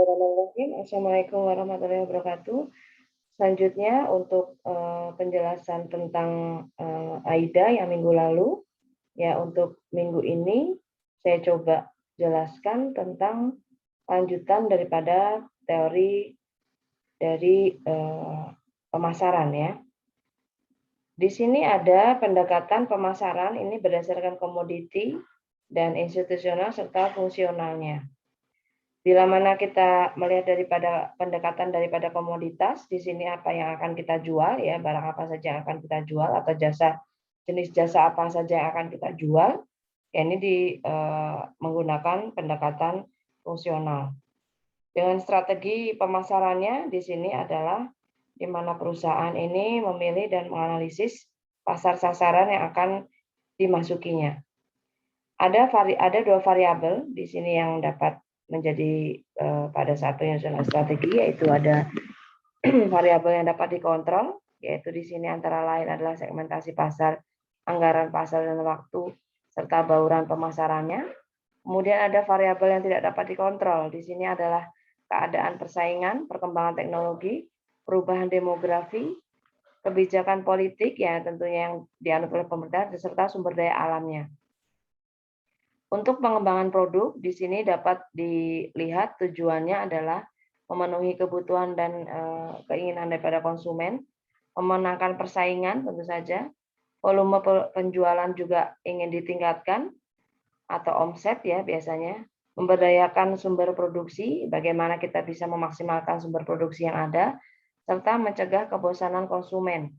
Bismillahirrahmanirrahim. Assalamualaikum warahmatullahi wabarakatuh. Selanjutnya untuk penjelasan tentang AIDA yang minggu lalu, ya untuk minggu ini saya coba jelaskan tentang lanjutan daripada teori dari pemasaran ya. Di sini ada pendekatan pemasaran ini berdasarkan komoditi dan institusional serta fungsionalnya. Bila mana kita melihat daripada pendekatan daripada komoditas, di sini apa yang akan kita jual ya, barang apa saja yang akan kita jual atau jenis jasa apa saja yang akan kita jual, ya ini menggunakan pendekatan fungsional. Dengan strategi pemasarannya di sini adalah di mana perusahaan ini memilih dan menganalisis pasar sasaran yang akan dimasukinya. Ada dua variabel di sini yang dapat menjadi pada saat penyusunan strategi, yaitu ada variabel yang dapat dikontrol, yaitu di sini antara lain adalah segmentasi pasar, anggaran pasar dan waktu, serta bauran pemasarannya. Kemudian ada variabel yang tidak dapat dikontrol. Di sini adalah keadaan persaingan, perkembangan teknologi, perubahan demografi, kebijakan politik ya tentunya yang dianut oleh pemerintah, serta sumber daya alamnya. Untuk pengembangan produk, di sini dapat dilihat tujuannya adalah memenuhi kebutuhan dan keinginan daripada konsumen, memenangkan persaingan tentu saja, volume penjualan juga ingin ditingkatkan atau omset ya biasanya, memberdayakan sumber produksi, bagaimana kita bisa memaksimalkan sumber produksi yang ada, serta mencegah kebosanan konsumen.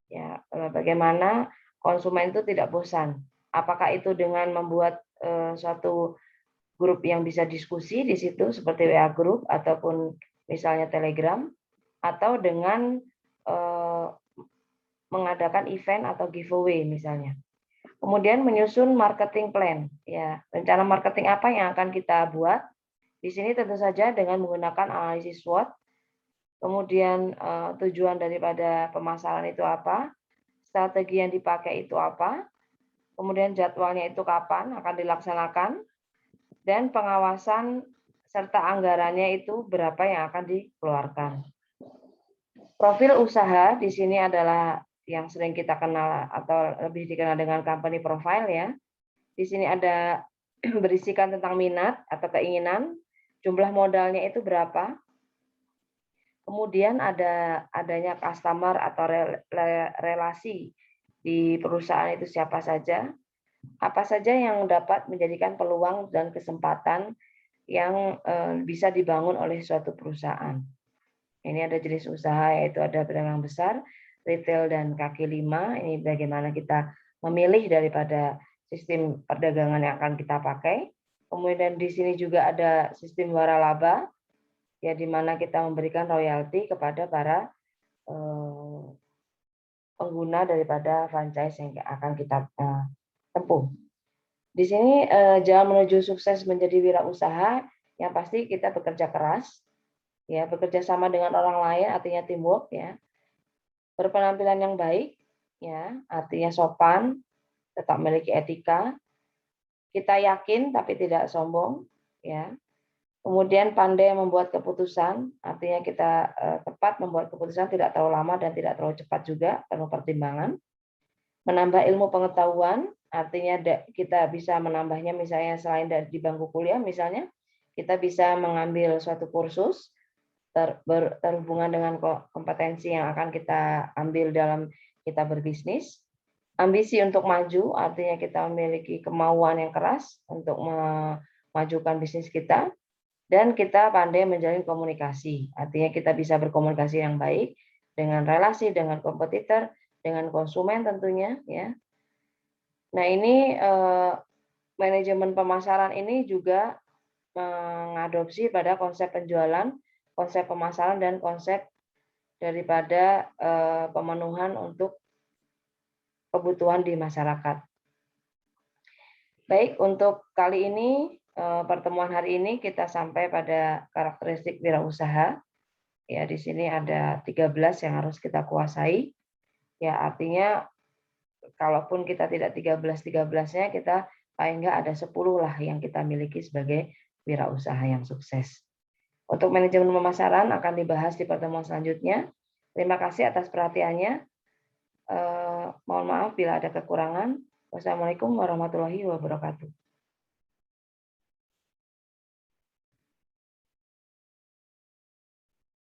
Ya, bagaimana konsumen itu tidak bosan. Apakah itu dengan membuat suatu grup yang bisa diskusi di situ seperti WA Group ataupun misalnya Telegram, atau dengan mengadakan event atau giveaway misalnya. Kemudian menyusun marketing plan, ya rencana marketing apa yang akan kita buat. Di sini tentu saja dengan menggunakan analisis SWOT. Kemudian tujuan daripada pemasaran itu apa, strategi yang dipakai itu apa, kemudian jadwalnya itu kapan akan dilaksanakan, dan pengawasan serta anggarannya itu berapa yang akan dikeluarkan. Profil usaha di sini adalah yang sering kita kenal atau lebih dikenal dengan company profile ya. Di sini ada berisikan tentang minat atau keinginan, jumlah modalnya itu berapa, kemudian adanya customer atau relasi di perusahaan itu siapa saja, apa saja yang dapat menjadikan peluang dan kesempatan yang bisa dibangun oleh suatu perusahaan. Ini ada jenis usaha, yaitu ada pedagang besar, retail, dan kaki lima. Ini bagaimana kita memilih daripada sistem perdagangan yang akan kita pakai. Kemudian di sini juga ada sistem waralaba, ya di mana kita memberikan royalti kepada para pengguna daripada franchise yang akan kita tempuh. Di sini jalan menuju sukses menjadi wirausaha yang pasti kita bekerja keras, ya bekerja sama dengan orang lain, artinya teamwork, ya berpenampilan yang baik, ya artinya sopan, tetap memiliki etika, kita yakin tapi tidak sombong, ya. Kemudian pandai membuat keputusan, artinya kita tepat membuat keputusan, tidak terlalu lama dan tidak terlalu cepat juga, penuh pertimbangan. Menambah ilmu pengetahuan, artinya kita bisa menambahnya misalnya selain di bangku kuliah, misalnya kita bisa mengambil suatu kursus terhubungan dengan kompetensi yang akan kita ambil dalam kita berbisnis. Ambisi untuk maju, artinya kita memiliki kemauan yang keras untuk memajukan bisnis kita. Dan kita pandai menjalin komunikasi, artinya kita bisa berkomunikasi yang baik dengan relasi, dengan kompetitor, dengan konsumen tentunya, ya. Nah ini manajemen pemasaran ini juga mengadopsi pada konsep penjualan, konsep pemasaran, dan konsep daripada pemenuhan untuk kebutuhan di masyarakat. Baik, untuk kali ini pertemuan hari ini kita sampai pada karakteristik wirausaha. Ya, di sini ada 13 yang harus kita kuasai. Ya, artinya kalaupun kita tidak 13-13-nya, kita paling nggak ada 10 lah yang kita miliki sebagai wirausaha yang sukses. Untuk manajemen pemasaran akan dibahas di pertemuan selanjutnya. Terima kasih atas perhatiannya. Mohon maaf bila ada kekurangan. Wassalamualaikum warahmatullahi wabarakatuh.